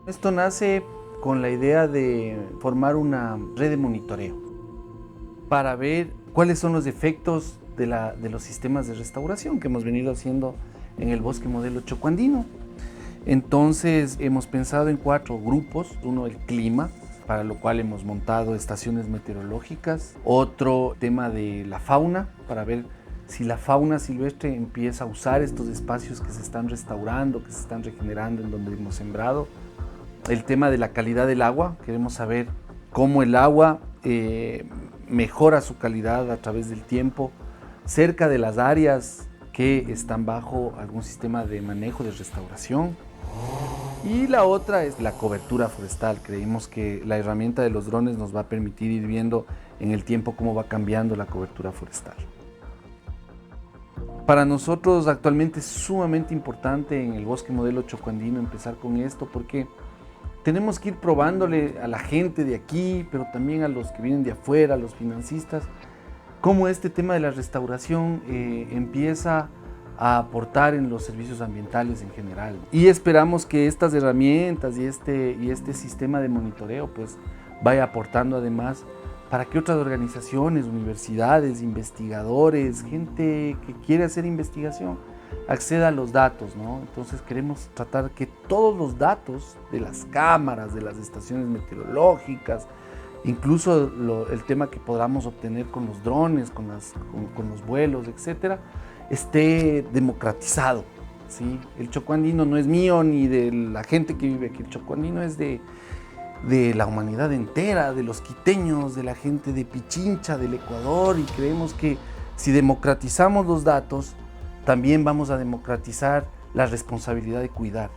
Esto nace con la idea de formar una red de monitoreo para ver cuáles son los efectos de los sistemas de restauración que hemos venido haciendo en el bosque modelo chocoandino. Entonces hemos pensado en 4 grupos: uno, el clima, para lo cual hemos montado estaciones meteorológicas; otro, tema de la fauna, para ver si la fauna silvestre empieza a usar estos espacios que se están restaurando, que se están regenerando en donde hemos sembrado; el tema de la calidad del agua, queremos saber cómo el agua mejora su calidad a través del tiempo cerca de las áreas que están bajo algún sistema de manejo de restauración. Y la otra es la cobertura forestal. Creemos que la herramienta de los drones nos va a permitir ir viendo en el tiempo cómo va cambiando la cobertura forestal. Para nosotros actualmente es sumamente importante en el bosque modelo chocoandino empezar con esto, porque tenemos que ir probándole a la gente de aquí, pero también a los que vienen de afuera, a los financistas, cómo este tema de la restauración empieza a aportar en los servicios ambientales en general. Y esperamos que estas herramientas y este sistema de monitoreo pues vaya aportando además para que otras organizaciones, universidades, investigadores, gente que quiere hacer investigación, acceda a los datos, ¿no? Entonces queremos tratar que todos los datos de las cámaras, de las estaciones meteorológicas, incluso el tema que podamos obtener con los drones, con los vuelos, etcétera, esté democratizado, ¿sí? El chocoandino no es mío ni de la gente que vive aquí. El chocoandino es de la humanidad entera, de los quiteños, de la gente de Pichincha, del Ecuador, y creemos que si democratizamos los datos, también vamos a democratizar la responsabilidad de cuidar.